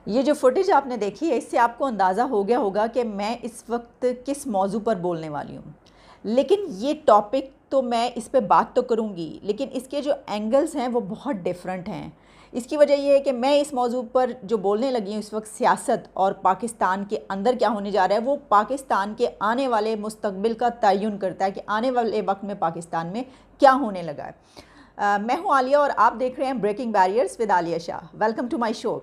یہ جو فوٹیج آپ نے دیکھی ہے اس سے آپ کو اندازہ ہو گیا ہوگا کہ میں اس وقت کس موضوع پر بولنے والی ہوں، لیکن یہ ٹاپک تو میں اس پہ بات تو کروں گی، لیکن اس کے جو اینگلز ہیں وہ بہت ڈیفرنٹ ہیں۔ اس کی وجہ یہ ہے کہ میں اس موضوع پر جو بولنے لگی ہوں اس وقت سیاست اور پاکستان کے اندر کیا ہونے جا رہا ہے وہ پاکستان کے آنے والے مستقبل کا تعین کرتا ہے کہ آنے والے وقت میں پاکستان میں کیا ہونے لگا ہے۔ میں ہوں عالیہ اور آپ دیکھ رہے ہیں breaking barriers with Alia Shah. Welcome to my show.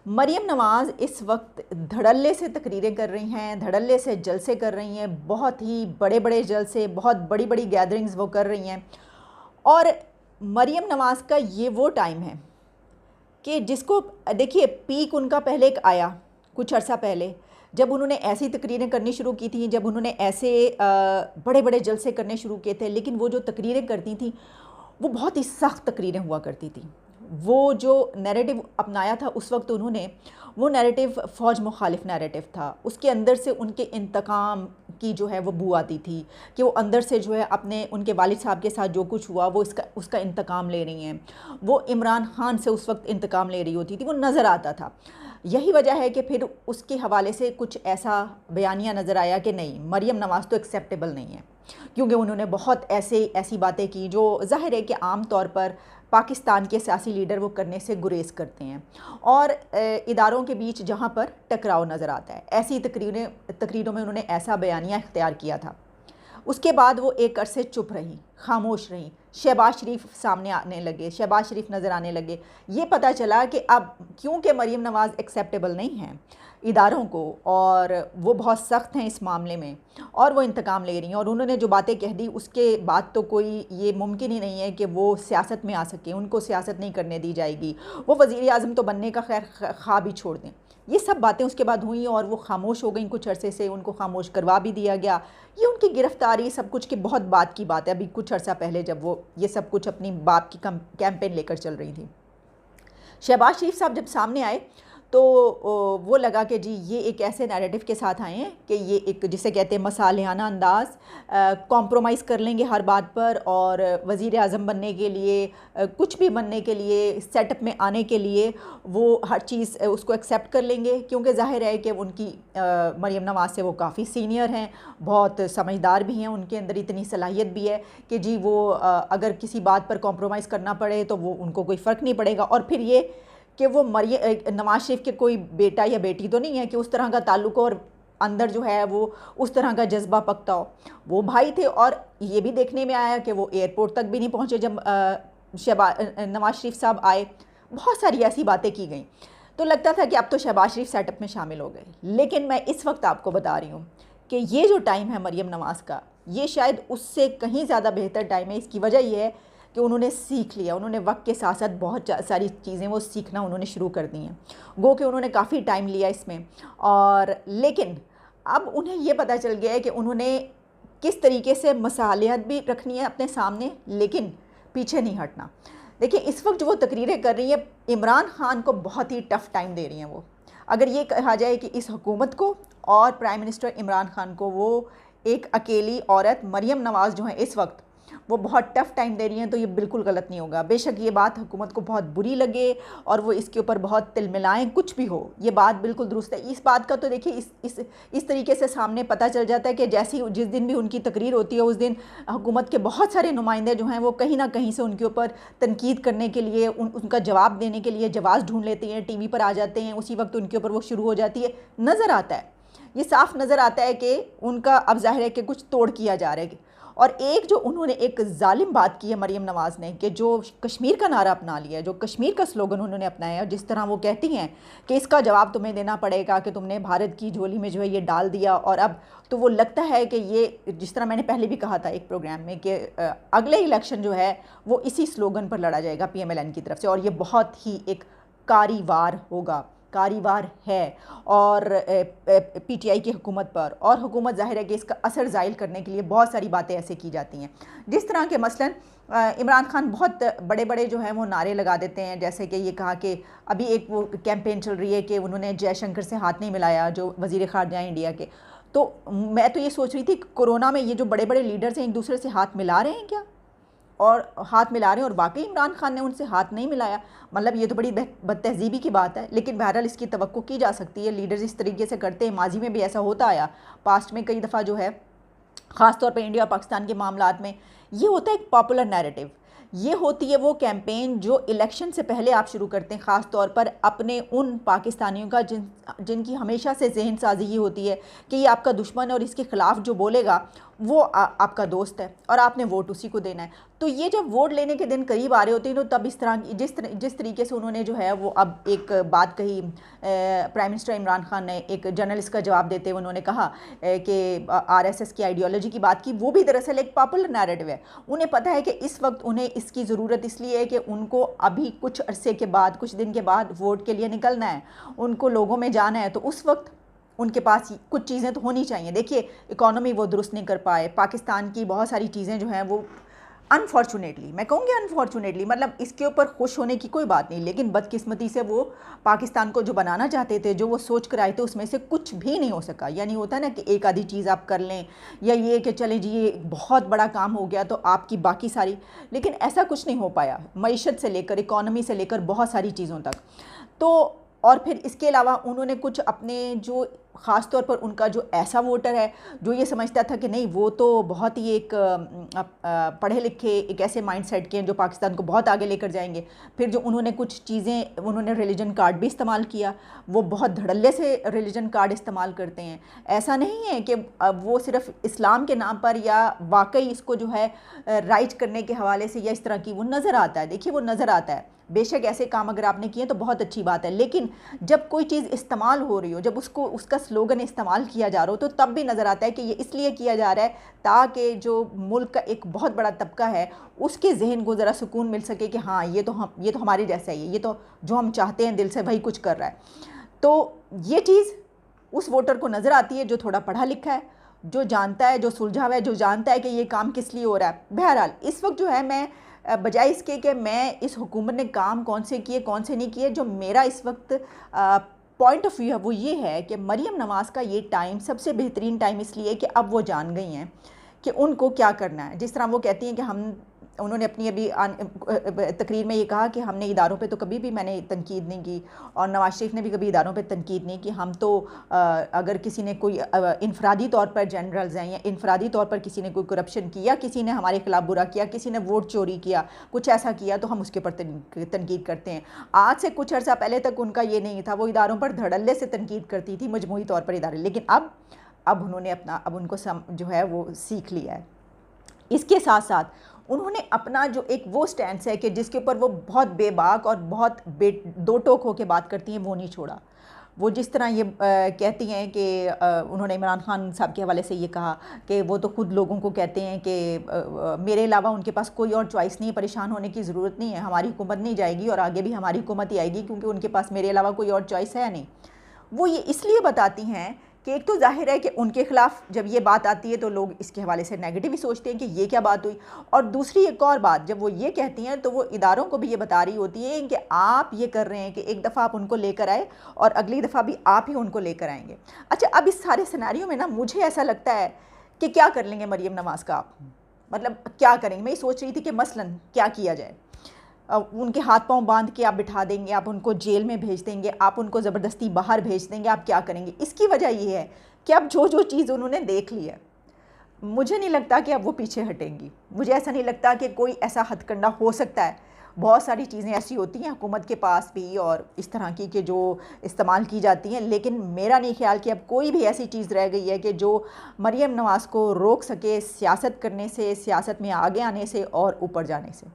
Maryam Nawaz اس وقت دھڑلے سے تقریریں کر رہی ہیں، دھڑلے سے جلسے کر رہی ہیں، بہت ہی بڑے بڑے جلسے، بہت بڑی بڑی گیدرنگز وہ کر رہی ہیں، اور مریم نواز کا یہ وہ ٹائم ہے کہ جس کو دیکھیے پیک ان کا پہلے ایک آیا کچھ عرصہ پہلے جب انہوں نے ایسی تقریریں کرنی شروع کی تھیں، جب انہوں نے ایسے بڑے بڑے جلسے کرنے شروع کیے تھے، لیکن وہ جو تقریریں کرتی تھیں وہ بہت ہی سخت تقریریں ہوا کرتی تھیں۔ وہ جو نیریٹو اپنایا تھا اس وقت انہوں نے، وہ نیریٹو فوج مخالف نیریٹو تھا، اس کے اندر سے ان کے انتقام کی جو ہے وہ بو آتی تھی کہ وہ اندر سے جو ہے اپنے ان کے والد صاحب کے ساتھ جو کچھ ہوا وہ اس کا انتقام لے رہی ہیں، وہ عمران خان سے اس وقت انتقام لے رہی ہوتی تھی، وہ نظر آتا تھا۔ یہی وجہ ہے کہ پھر اس کے حوالے سے کچھ ایسا بیانیہ نظر آیا کہ نہیں، مریم نواز تو ایکسیپٹیبل نہیں ہے، کیونکہ انہوں نے بہت ایسی باتیں کی جو ظاہر ہے کہ عام طور پر پاکستان کے سیاسی لیڈر وہ کرنے سے گریز کرتے ہیں، اور اداروں کے بیچ جہاں پر ٹکراؤ نظر آتا ہے، ایسی تقریروں میں انہوں نے ایسا بیانیہ اختیار کیا تھا۔ اس کے بعد وہ ایک عرصے چپ رہی، خاموش رہی، شہباز شریف سامنے آنے لگے، شہباز شریف نظر آنے لگے، یہ پتہ چلا کہ اب کیونکہ مریم نواز ایکسیپٹیبل نہیں ہیں اداروں کو، اور وہ بہت سخت ہیں اس معاملے میں، اور وہ انتقام لے رہی ہیں، اور انہوں نے جو باتیں کہہ دی اس کے بعد تو کوئی یہ ممکن ہی نہیں ہے کہ وہ سیاست میں آ سکیں، ان کو سیاست نہیں کرنے دی جائے گی، وہ وزیر اعظم تو بننے کا خیر خواب ہی چھوڑ دیں۔ یہ سب باتیں اس کے بعد ہوئیں اور وہ خاموش ہو گئیں کچھ عرصے سے، ان کو خاموش کروا بھی دیا گیا۔ یہ ان کی گرفتاری سب کچھ کی بہت بات کی بات ہے، ابھی کچھ عرصہ پہلے جب وہ یہ سب کچھ اپنی باپ کی کیمپین لے کر چل رہی تھی۔ شہباز شریف صاحب جب سامنے آئے تو وہ لگا کہ جی یہ ایک ایسے نیریٹو کے ساتھ آئے ہیں کہ یہ ایک جسے کہتے ہیں مصالحانہ انداز، کمپرومائز کر لیں گے ہر بات پر، اور وزیر اعظم بننے کے لیے، کچھ بھی بننے کے لیے، سیٹ اپ میں آنے کے لیے وہ ہر چیز اس کو ایکسیپٹ کر لیں گے، کیونکہ ظاہر ہے کہ ان کی مریم نواز سے وہ کافی سینئر ہیں، بہت سمجھدار بھی ہیں، ان کے اندر اتنی صلاحیت بھی ہے کہ جی وہ اگر کسی بات پر کمپرومائز کرنا پڑے تو وہ ان کو کوئی فرق نہیں پڑے گا۔ اور پھر یہ کہ وہ نواز شریف کے کوئی بیٹا یا بیٹی تو نہیں ہے کہ اس طرح کا تعلق ہو اور اندر جو ہے وہ اس طرح کا جذبہ پکتا ہو، وہ بھائی تھے، اور یہ بھی دیکھنے میں آیا کہ وہ ایئرپورٹ تک بھی نہیں پہنچے جب نواز شریف صاحب آئے، بہت ساری ایسی باتیں کی گئیں، تو لگتا تھا کہ اب تو شہباز شریف سیٹ اپ میں شامل ہو گئے۔ لیکن میں اس وقت آپ کو بتا رہی ہوں کہ یہ جو ٹائم ہے مریم نواز کا، یہ شاید اس سے کہیں زیادہ بہتر ٹائم ہے۔ اس کی وجہ یہ ہے کہ انہوں نے سیکھ لیا، انہوں نے وقت کے ساتھ ساتھ بہت ساری چیزیں وہ سیکھنا انہوں نے شروع کر دی ہیں، گو کہ انہوں نے کافی ٹائم لیا اس میں، اور لیکن اب انہیں یہ پتہ چل گیا ہے کہ انہوں نے کس طریقے سے مصالحت بھی رکھنی ہے اپنے سامنے، لیکن پیچھے نہیں ہٹنا۔ دیکھیں اس وقت جو وہ تقریریں کر رہی ہیں عمران خان کو بہت ہی ٹف ٹائم دے رہی ہیں وہ، اگر یہ کہا جائے کہ اس حکومت کو اور پرائم منسٹر عمران خان کو، وہ ایک اکیلی عورت مریم نواز جو ہیں اس وقت وہ بہت ٹف ٹائم دے رہی ہیں، تو یہ بالکل غلط نہیں ہوگا۔ بے شک یہ بات حکومت کو بہت بری لگے اور وہ اس کے اوپر بہت تل ملائیں، کچھ بھی ہو، یہ بات بالکل درست ہے۔ اس بات کا تو دیکھیے اس طریقے سے سامنے پتہ چل جاتا ہے کہ جس دن بھی ان کی تقریر ہوتی ہے اس دن حکومت کے بہت سارے نمائندے جو ہیں وہ کہیں نہ کہیں سے ان کے اوپر تنقید کرنے کے لیے، ان کا جواب دینے کے لیے جواز ڈھونڈ لیتے ہیں، ٹی وی پر آ جاتے ہیں، اسی وقت ان کے اوپر وہ شروع ہو جاتی ہے۔ نظر آتا ہے، یہ صاف نظر آتا ہے کہ ان کا اب ظاہر ہے کہ کچھ توڑ کیا جا رہا ہے۔ اور ایک جو انہوں نے ایک ظالم بات کی ہے مریم نواز نے، کہ جو کشمیر کا نعرہ اپنا لیا ہے، جو کشمیر کا سلوگن انہوں نے اپنایا ہے، جس طرح وہ کہتی ہیں کہ اس کا جواب تمہیں دینا پڑے گا کہ تم نے بھارت کی جھولی میں جو ہے یہ ڈال دیا، اور اب تو وہ لگتا ہے کہ یہ جس طرح میں نے پہلے بھی کہا تھا ایک پروگرام میں کہ اگلے الیکشن جو ہے وہ اسی سلوگن پر لڑا جائے گا پی ایم ایل این کی طرف سے، اور یہ بہت ہی ایک کاری وار ہوگا، کاری وار ہے، اور پی ٹی آئی کی حکومت پر، اور حکومت ظاہر ہے کہ اس کا اثر زائل کرنے کے لیے بہت ساری باتیں ایسے کی جاتی ہیں، جس طرح کہ مثلاً عمران خان بہت بڑے بڑے جو ہیں وہ نعرے لگا دیتے ہیں، جیسے کہ یہ کہا کہ ابھی ایک وہ کیمپین چل رہی ہے کہ انہوں نے جے شنکر سے ہاتھ نہیں ملایا، جو وزیر خارجہ ہیں انڈیا کے، تو میں تو یہ سوچ رہی تھی کہ کورونا میں یہ جو بڑے بڑے لیڈرز ہیں ایک دوسرے سے ہاتھ ملا رہے ہیں کیا؟ اور ہاتھ ملا رہے ہیں، اور واقعی عمران خان نے ان سے ہاتھ نہیں ملایا، مطلب یہ تو بڑی بد تہذیبی کی بات ہے، لیکن بہرحال اس کی توقع کی جا سکتی ہے، لیڈرز اس طریقے سے کرتے ہیں، ماضی میں بھی ایسا ہوتا آیا، پاسٹ میں کئی دفعہ جو ہے خاص طور پہ انڈیا پاکستان کے معاملات میں یہ ہوتا ہے ایک پاپولر نیریٹو، یہ ہوتی ہے وہ کیمپین جو الیکشن سے پہلے آپ شروع کرتے ہیں، خاص طور پر اپنے ان پاکستانیوں کا جن کی ہمیشہ سے ذہن سازی یہ ہوتی ہے کہ یہ آپ کا دشمن ہے اور اس کے خلاف جو بولے گا وہ آپ کا دوست ہے اور آپ نے ووٹ اسی کو دینا ہے۔ تو یہ جب ووٹ لینے کے دن قریب آ رہے ہوتے ہیں تو تب اس طرح جس طریقے سے انہوں نے جو ہے وہ اب ایک بات کہی، پرائم منسٹر عمران خان نے ایک جرنلسٹ کا جواب دیتے ہوئے انہوں نے کہا کہ آر ایس ایس کی آئیڈیالوجی کی بات کی، وہ بھی دراصل ایک پاپولر نیریٹو ہے، انہیں پتہ ہے کہ اس وقت انہیں اس کی ضرورت اس لیے ہے کہ ان کو ابھی کچھ عرصے کے بعد، کچھ دن کے بعد ووٹ کے لیے نکلنا ہے، ان کو لوگوں میں جانا ہے، تو اس وقت ان کے پاس کچھ چیزیں تو ہونی چاہیے۔ دیکھیے اکانومی وہ درست نہیں کر پائے، پاکستان کی بہت ساری چیزیں جو ہیں وہ انفارچونیٹلی، میں کہوں گی انفارچونیٹلی، مطلب اس کے اوپر خوش ہونے کی کوئی بات نہیں، لیکن بدقسمتی سے وہ پاکستان کو جو بنانا چاہتے تھے، جو وہ سوچ کر آئے تھے، اس میں سے کچھ بھی نہیں ہو سکا۔ یعنی ہوتا ہے نا کہ ایک آدھی چیز آپ کر لیں، یا یہ کہ چلیں جی یہ بہت بڑا کام ہو گیا تو آپ کی باقی ساری، لیکن ایسا کچھ نہیں ہو پایا، معیشت سے لے کر اکانومی سے لے کر بہت ساری چیزوں تک۔ تو اور پھر اس کے علاوہ انہوں نے کچھ اپنے جو خاص طور پر ان کا جو ایسا ووٹر ہے جو یہ سمجھتا تھا کہ نہیں وہ تو بہت ہی ایک پڑھے لکھے ایک ایسے مائنڈ سیٹ کے ہیں جو پاکستان کو بہت آگے لے کر جائیں گے، پھر جو انہوں نے کچھ چیزیں، انہوں نے ریلیجن کارڈ بھی استعمال کیا، وہ بہت دھڑلے سے ریلیجن کارڈ استعمال کرتے ہیں، ایسا نہیں ہے کہ وہ صرف اسلام کے نام پر یا واقعی اس کو جو ہے رائٹ کرنے کے حوالے سے یا اس طرح کی، وہ نظر آتا ہے، دیکھیے وہ نظر آتا ہے، بے شک ایسے کام اگر آپ نے کیے تو بہت اچھی بات ہے، لیکن جب کوئی چیز استعمال ہو رہی ہو، جب اس کا سلوگن استعمال کیا جا رہا ہو تو تب بھی نظر آتا ہے کہ یہ اس لیے کیا جا رہا ہے تاکہ جو ملک کا ایک بہت بڑا طبقہ ہے اس کے ذہن کو ذرا سکون مل سکے کہ ہاں یہ تو ہمارے جیسا ہی ہے، یہ تو جو ہم چاہتے ہیں دل سے وہی کچھ کر رہا ہے۔ تو یہ چیز اس ووٹر کو نظر آتی ہے جو تھوڑا پڑھا لکھا ہے، جو جانتا ہے، جو سلجھا ہوا ہے، جو جانتا ہے کہ یہ کام کس لیے ہو رہا ہے۔ بہرحال اس وقت جو ہے میں بجائے اس کے کہ میں اس حکومت نے کام کون سے کیے کون سے نہیں کیے، جو میرا اس وقت پوائنٹ آف ویو ہے وہ یہ ہے کہ مریم نواز کا یہ ٹائم سب سے بہترین ٹائم اس لیے کہ اب وہ جان گئی ہیں کہ ان کو کیا کرنا ہے۔ جس طرح وہ کہتی ہیں کہ انہوں نے اپنی ابھی تقریر میں یہ کہا کہ ہم نے اداروں پہ تو کبھی بھی میں نے تنقید نہیں کی، اور نواز شریف نے بھی کبھی اداروں پہ تنقید نہیں کی، ہم تو اگر کسی نے کوئی انفرادی طور پر جنرلز ہیں یا انفرادی طور پر کسی نے کوئی کرپشن کیا، کسی نے ہمارے خلاف برا کیا، کسی نے ووٹ چوری کیا، کچھ ایسا کیا تو ہم اس کے اوپر تنقید کرتے ہیں۔ آج سے کچھ عرصہ پہلے تک ان کا یہ نہیں تھا، وہ اداروں پر دھڑلے سے تنقید کرتی تھی، مجموعی طور پر ادارے، لیکن اب انہوں نے اب ان کو جو ہے وہ سیکھ لیا ہے۔ اس کے ساتھ ساتھ انہوں نے اپنا جو ایک وہ سٹینس ہے کہ جس کے اوپر وہ بہت بے باک اور بہت دو ٹوک ہو کے بات کرتی ہیں، وہ نہیں چھوڑا۔ وہ جس طرح یہ کہتی ہیں کہ انہوں نے عمران خان صاحب کے حوالے سے یہ کہا کہ وہ تو خود لوگوں کو کہتے ہیں کہ میرے علاوہ ان کے پاس کوئی اور چوائس نہیں ہے، پریشان ہونے کی ضرورت نہیں ہے، ہماری حکومت نہیں جائے گی اور آگے بھی ہماری حکومت ہی آئے گی کیونکہ ان کے پاس میرے علاوہ کوئی اور چوائس ہے نہیں۔ وہ یہ اس لیے بتاتی ہیں کہ ایک تو ظاہر ہے کہ ان کے خلاف جب یہ بات آتی ہے تو لوگ اس کے حوالے سے نیگیٹو ہی سوچتے ہیں کہ یہ کیا بات ہوئی، اور دوسری ایک اور بات جب وہ یہ کہتی ہیں تو وہ اداروں کو بھی یہ بتا رہی ہوتی ہیں کہ آپ یہ کر رہے ہیں کہ ایک دفعہ آپ ان کو لے کر آئے اور اگلی دفعہ بھی آپ ہی ان کو لے کر آئیں گے۔ اچھا اب اس سارے سیناریو میں نا مجھے ایسا لگتا ہے کہ کیا کر لیں گے مریم نواز کا آپ، مطلب کیا کریں گے، میں یہ سوچ رہی تھی کہ مثلاً کیا کیا جائے، ان کے ہاتھ پاؤں باندھ کے آپ بٹھا دیں گے، آپ ان کو جیل میں بھیج دیں گے، آپ ان کو زبردستی باہر بھیج دیں گے، آپ کیا کریں گے؟ اس کی وجہ یہ ہے کہ اب جو چیز انہوں نے دیکھ لی ہے، مجھے نہیں لگتا کہ اب وہ پیچھے ہٹیں گی، مجھے ایسا نہیں لگتا کہ کوئی ایسا ہتھ کنڈا ہو سکتا ہے۔ بہت ساری چیزیں ایسی ہوتی ہیں حکومت کے پاس بھی اور اس طرح کی کہ جو استعمال کی جاتی ہیں، لیکن میرا نہیں خیال کہ اب کوئی بھی ایسی چیز رہ گئی ہے کہ جو مریم نواز کو روک سکے سیاست کرنے سے، سیاست میں آگے آنے سے اور اوپر جانے سے۔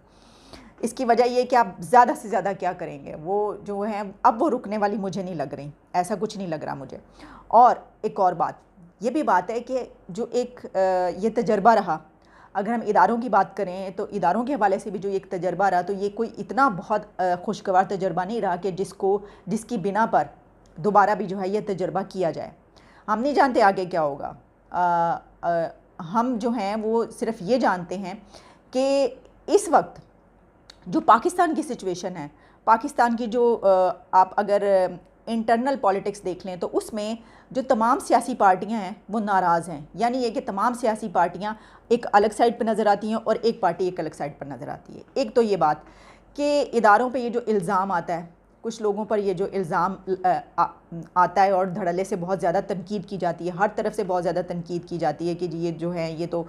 اس کی وجہ یہ کہ آپ زیادہ سے زیادہ کیا کریں گے، وہ جو ہیں اب وہ رکنے والی مجھے نہیں لگ رہی، ایسا کچھ نہیں لگ رہا مجھے۔ اور ایک اور بات یہ بھی بات ہے کہ جو ایک یہ تجربہ رہا، اگر ہم اداروں کی بات کریں تو اداروں کے حوالے سے بھی جو ایک تجربہ رہا تو یہ کوئی اتنا بہت خوشگوار تجربہ نہیں رہا کہ جس کی بنا پر دوبارہ بھی جو ہے یہ تجربہ کیا جائے۔ ہم نہیں جانتے آگے کیا ہوگا، ہم جو ہیں وہ صرف یہ جانتے ہیں کہ اس وقت جو پاکستان کی سچویشن ہے، پاکستان کی جو آپ اگر انٹرنل پالیٹکس دیکھ لیں تو اس میں جو تمام سیاسی پارٹیاں ہیں وہ ناراض ہیں. یعنی یہ کہ تمام سیاسی پارٹیاں ایک الگ سائڈ پہ نظر آتی ہیں اور ایک پارٹی ایک الگ سائڈ پر نظر آتی ہے. ایک تو یہ بات کہ اداروں پہ یہ جو الزام آتا ہے, کچھ لوگوں پر یہ جو الزام آتا ہے اور دھڑلے سے بہت زیادہ تنقید کی جاتی ہے, ہر طرف سے بہت زیادہ تنقید کی جاتی ہے کہ یہ جو ہیں یہ تو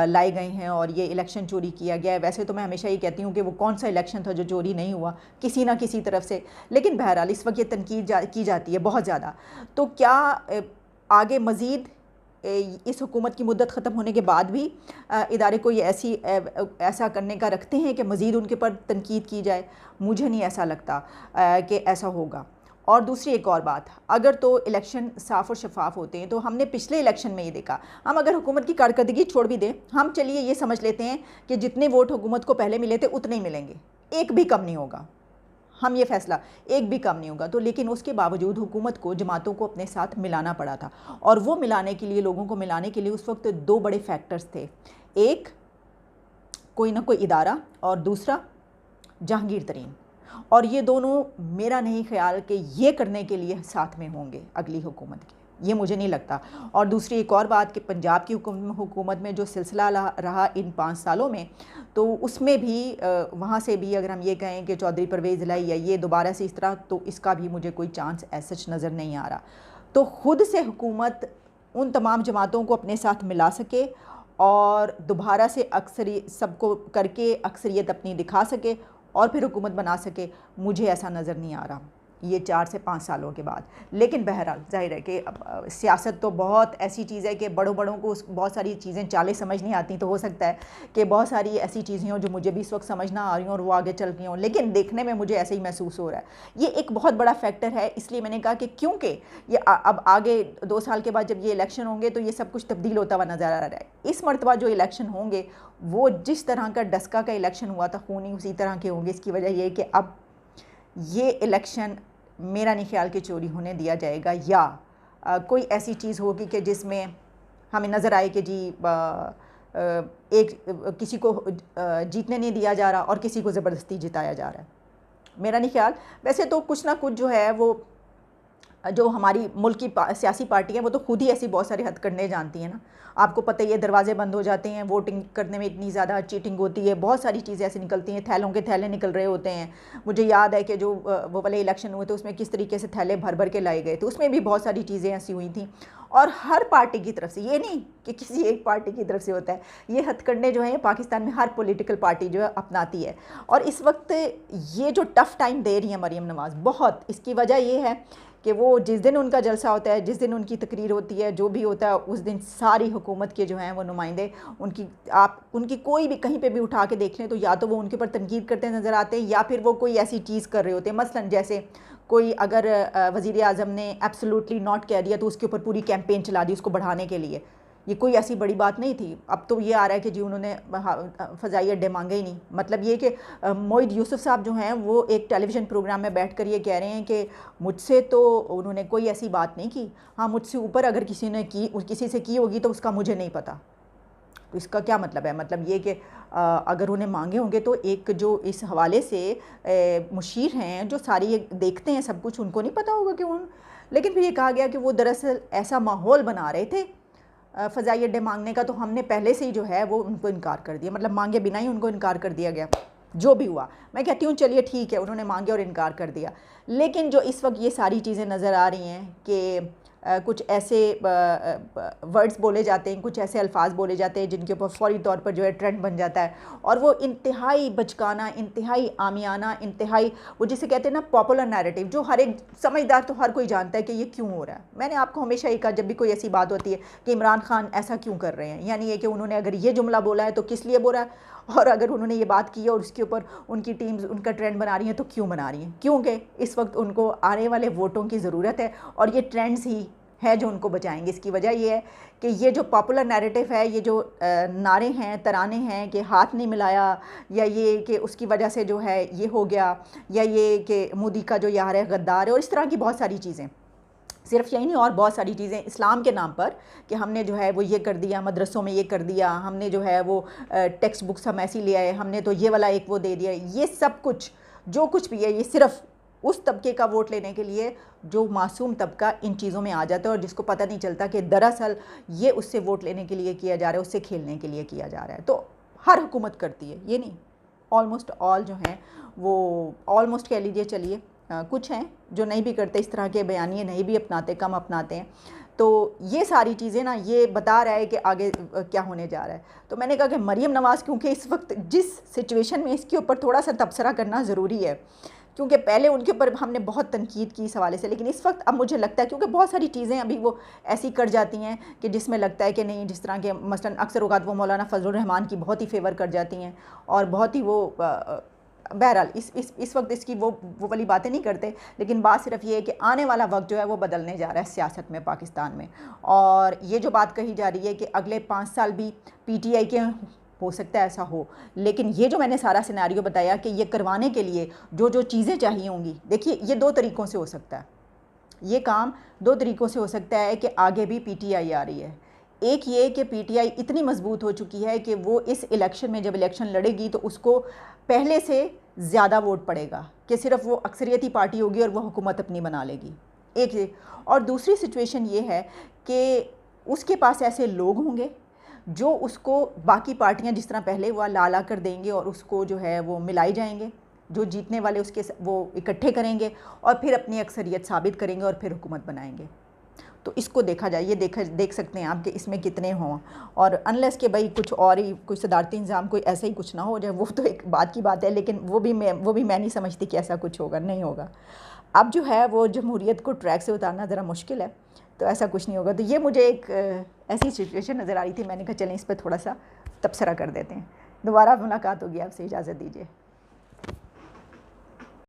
لائے گئے ہیں اور یہ الیکشن چوری کیا گیا ہے. ویسے تو میں ہمیشہ یہ کہتی ہوں کہ وہ کون سا الیکشن تھا جو چوری نہیں ہوا, کسی نہ کسی طرف سے. لیکن بہرحال اس وقت یہ تنقید کی جاتی ہے بہت زیادہ. تو کیا آگے مزید اس حکومت کی مدت ختم ہونے کے بعد بھی ادارے کو یہ ایسا کرنے کا رکھتے ہیں کہ مزید ان کے پر تنقید کی جائے؟ مجھے نہیں ایسا لگتا کہ ایسا ہوگا. اور دوسری ایک اور بات, اگر تو الیکشن صاف اور شفاف ہوتے ہیں تو ہم نے پچھلے الیکشن میں یہ دیکھا, ہم اگر حکومت کی کارکردگی چھوڑ بھی دیں, ہم چلیے یہ سمجھ لیتے ہیں کہ جتنے ووٹ حکومت کو پہلے ملے تھے اتنے ہی ملیں گے, ایک بھی کم نہیں ہوگا, ہم یہ فیصلہ ایک بھی کم نہیں ہوگا. تو لیکن اس کے باوجود حکومت کو جماعتوں کو اپنے ساتھ ملانا پڑا تھا, اور وہ ملانے کے لیے, لوگوں کو ملانے کے لیے اس وقت دو بڑے فیکٹرز تھے. ایک کوئی نہ کوئی ادارہ, اور دوسرا جہانگیر ترین. اور یہ دونوں میرا نہیں خیال کہ یہ کرنے کے لیے ساتھ میں ہوں گے اگلی حکومت کے, یہ مجھے نہیں لگتا. اور دوسری ایک اور بات کہ پنجاب کی حکومت میں جو سلسلہ رہا ان 5 سالوں میں, تو اس میں بھی وہاں سے بھی اگر ہم یہ کہیں کہ چودھری پرویز الہی یا یہ دوبارہ سے اس طرح, تو اس کا بھی مجھے کوئی چانس ایسا نظر نہیں آ رہا. تو خود سے حکومت ان تمام جماعتوں کو اپنے ساتھ ملا سکے اور دوبارہ سے سب کو کر کے اکثریت اپنی دکھا سکے اور پھر حکومت بنا سکے, مجھے ایسا نظر نہیں آ رہا یہ 4 سے 5 سالوں کے بعد. لیکن بہرحال ظاہر ہے کہ سیاست تو بہت ایسی چیز ہے کہ بڑوں کو بہت ساری چیزیں چالیں سمجھ نہیں آتی, تو ہو سکتا ہے کہ بہت ساری ایسی چیزیں ہوں جو مجھے بھی اس وقت سمجھ نہ آ رہی ہوں اور وہ آگے چل رہی ہوں, لیکن دیکھنے میں مجھے ایسے ہی محسوس ہو رہا ہے. یہ ایک بہت بڑا فیکٹر ہے, اس لیے میں نے کہا کہ کیونکہ یہ اب آگے 2 سال کے بعد جب یہ الیکشن ہوں گے تو یہ سب کچھ تبدیل ہوتا ہوا نظر آ رہا ہے. اس مرتبہ جو الیکشن ہوں گے وہ جس طرح کا ڈسکا کا الیکشن ہوا تھا, خونی, اسی طرح کے ہوں گے. اس کی وجہ یہ ہے کہ اب یہ الیکشن میرا نہیں خیال کہ چوری ہونے دیا جائے گا, یا کوئی ایسی چیز ہوگی کہ جس میں ہمیں نظر آئے کہ جی کسی کو جیتنے نہیں دیا جا رہا اور کسی کو زبردستی جتایا جا رہا ہے. میرا نہیں خیال. ویسے تو کچھ نہ کچھ جو ہے وہ جو ہماری ملک کی سیاسی پارٹی ہیں وہ تو خود ہی ایسی بہت سارے ہتھ کرنے جانتی ہیں نا. آپ کو پتہ ہی ہے دروازے بند ہو جاتے ہیں, ووٹنگ کرنے میں اتنی زیادہ چیٹنگ ہوتی ہے, بہت ساری چیزیں ایسی نکلتی ہیں, تھیلوں کے تھیلے نکل رہے ہوتے ہیں. مجھے یاد ہے کہ جو وہ والے الیکشن ہوئے تھے اس میں کس طریقے سے تھیلے بھر بھر کے لائے گئے تھے, اس میں بھی بہت ساری چیزیں ایسی ہوئی تھیں. اور ہر پارٹی کی طرف سے, یہ نہیں کہ کسی ایک پارٹی کی طرف سے ہوتا ہے, یہ ہتھ کنڈے جو ہیں پاکستان میں ہر پولیٹیکل پارٹی جو ہے اپناتی ہے. اور اس وقت یہ جو ٹف ٹائم دے رہی ہیں مریم نواز بہت, اس کی وجہ یہ ہے کہ وہ جس دن ان کا جلسہ ہوتا ہے, جس دن ان کی تقریر ہوتی ہے, جو بھی ہوتا ہے, اس دن ساری حکومت کے جو ہیں وہ نمائندے آپ ان کی کوئی بھی کہیں پہ بھی اٹھا کے دیکھ لیں تو یا تو وہ ان کے اوپر تنقید کرتے نظر آتے ہیں, یا پھر وہ کوئی ایسی چیز کر رہے ہوتے ہیں. مثلا جیسے کوئی اگر وزیر اعظم نے ایبسولوٹلی ناٹ کہہ دیا تو اس کے اوپر پوری کیمپین چلا دی اس کو بڑھانے کے لیے. یہ کوئی ایسی بڑی بات نہیں تھی. اب تو یہ آ رہا ہے کہ جی انہوں نے فضائی اڈے مانگے ہی نہیں. مطلب یہ کہ موعد یوسف صاحب جو ہیں وہ ایک ٹیلی ویژن پروگرام میں بیٹھ کر یہ کہہ رہے ہیں کہ مجھ سے تو انہوں نے کوئی ایسی بات نہیں کی, ہاں مجھ سے اوپر اگر کسی سے کی ہوگی تو اس کا مجھے نہیں پتہ. تو اس کا کیا مطلب ہے؟ مطلب یہ کہ اگر انہیں مانگے ہوں گے تو ایک جو اس حوالے سے مشیر ہیں جو ساری دیکھتے ہیں سب کچھ, ان کو نہیں پتہ ہوگا کہ لیکن پھر یہ کہا گیا کہ وہ دراصل ایسا ماحول بنا رہے تھے فضائی اڈے مانگنے کا, تو ہم نے پہلے سے ہی جو ہے وہ ان کو انکار کر دیا, مطلب مانگے بنا ہی ان کو انکار کر دیا گیا. جو بھی ہوا میں کہتی ہوں چلیے ٹھیک ہے, انہوں نے مانگے اور انکار کر دیا. لیکن جو اس وقت یہ ساری چیزیں نظر آ رہی ہیں کہ کچھ ایسے ورڈز بولے جاتے ہیں, کچھ ایسے الفاظ بولے جاتے ہیں جن کے اوپر فوری طور پر جو ہے ٹرینڈ بن جاتا ہے, اور وہ انتہائی بچکانہ, انتہائی عامیانہ, انتہائی وہ جسے کہتے ہیں نا پاپولر نیریٹو, جو ہر ایک سمجھدار تو ہر کوئی جانتا ہے کہ یہ کیوں ہو رہا ہے. میں نے آپ کو ہمیشہ یہ کہا جب بھی کوئی ایسی بات ہوتی ہے کہ عمران خان ایسا کیوں کر رہے ہیں, یعنی یہ کہ انہوں نے اگر یہ جملہ بولا ہے تو کس لیے بولا ہے, اور اگر انہوں نے یہ بات کی ہے اور اس کے اوپر ان کی ٹیمز ان کا ٹرینڈ بنا رہی ہیں تو کیوں بنا رہی ہیں؟ کیونکہ اس وقت ان کو آنے والے ووٹوں کی ضرورت ہے, اور یہ ٹرینڈز ہی ہے جو ان کو بچائیں گے. اس کی وجہ یہ ہے کہ یہ جو پاپولر نیریٹو ہے, یہ جو نعرے ہیں, ترانے ہیں کہ ہاتھ نہیں ملایا, یا یہ کہ اس کی وجہ سے جو ہے یہ ہو گیا, یا یہ کہ مودی کا جو یار ہے غدار ہے, اور اس طرح کی بہت ساری چیزیں, صرف یہی نہیں اور بہت ساری چیزیں اسلام کے نام پر کہ ہم نے جو ہے وہ یہ کر دیا, مدرسوں میں یہ کر دیا, ہم نے جو ہے وہ ٹیکسٹ بکس ہم ایسی لے آئے, ہم نے تو یہ والا ایک وہ دے دیا. یہ سب کچھ جو کچھ بھی ہے یہ صرف اس طبقے کا ووٹ لینے کے لیے جو معصوم طبقہ ان چیزوں میں آ جاتا ہے اور جس کو پتہ نہیں چلتا کہ دراصل یہ اس سے ووٹ لینے کے لیے کیا جا رہا ہے، اس سے کھیلنے کے لیے کیا جا رہا ہے۔ تو ہر حکومت کرتی ہے، یہ نہیں، آلموسٹ آل جو ہیں وہ آلموسٹ کہہ لیجئے چلیے، کچھ ہیں جو نہیں بھی کرتے، اس طرح کے بیانیے نہیں بھی اپناتے، کم اپناتے ہیں۔ تو یہ ساری چیزیں نا یہ بتا رہا ہے کہ آگے کیا ہونے جا رہا ہے۔ تو میں نے کہا کہ مریم نواز کیونکہ اس وقت جس سچویشن میں اس کے اوپر تھوڑا سا تبصرہ کرنا ضروری ہے، کیونکہ پہلے ان کے اوپر ہم نے بہت تنقید کی اس حوالے سے، لیکن اس وقت اب مجھے لگتا ہے کیونکہ بہت ساری چیزیں ابھی وہ ایسی کر جاتی ہیں کہ جس میں لگتا ہے کہ نہیں، جس طرح کے مثلاً اکثر اوقات وہ مولانا فضل الرحمان کی بہت ہی فیور کر جاتی ہیں اور بہت ہی وہ بہرحال اس وقت اس کی وہ والی باتیں نہیں کرتے، لیکن بات صرف یہ ہے کہ آنے والا وقت جو ہے وہ بدلنے جا رہا ہے سیاست میں پاکستان میں، اور یہ جو بات کہی جا رہی ہے کہ اگلے 5 سال بھی پی ٹی آئی کے ہو سکتا ہے ایسا ہو، لیکن یہ جو میں نے سارا سیناریو بتایا کہ یہ کروانے کے لیے جو چیزیں چاہیے ہوں گی، دیکھیے یہ 2 طریقوں سے ہو سکتا ہے، یہ کام 2 طریقوں سے ہو سکتا ہے کہ آگے بھی پی ٹی آئی آ رہی ہے۔ ایک یہ کہ پی ٹی آئی اتنی مضبوط ہو چکی ہے کہ وہ اس الیکشن میں جب الیکشن لڑے گی تو اس کو پہلے سے زیادہ ووٹ پڑے گا کہ صرف وہ اکثریتی پارٹی ہوگی اور وہ حکومت اپنی بنا لے گی، ایک یہ۔ اور دوسری سچویشن یہ ہے کہ اس کے پاس ایسے لوگ ہوں گے جو اس کو باقی پارٹیاں جس طرح پہلے وہ لا کر دیں گے اور اس کو جو ہے وہ ملائی جائیں گے، جو جیتنے والے اس کے وہ اکٹھے کریں گے اور پھر اپنی اکثریت ثابت کریں گے اور پھر حکومت بنائیں گے۔ تو اس کو دیکھا جائے، یہ دیکھ سکتے ہیں آپ کہ اس میں کتنے ہوں، اور انلیس کہ بھائی کچھ اور ہی کوئی صدارتی نظام کوئی ایسا ہی کچھ نہ ہو جائے، وہ تو ایک بات کی بات ہے، لیکن وہ بھی میں نہیں سمجھتی کہ ایسا کچھ ہوگا، نہیں ہوگا۔ اب جو ہے وہ جمہوریت کو ٹریک سے اتارنا ذرا مشکل ہے، تو ایسا کچھ نہیں ہوگا۔ تو یہ مجھے ایک ایسی سچویشن نظر آ رہی تھی، میں نے کہا چلیں اس پہ تھوڑا سا تبصرہ کر دیتے ہیں۔ دوبارہ ملاقات ہوگی، آپ سے اجازت دیجیے۔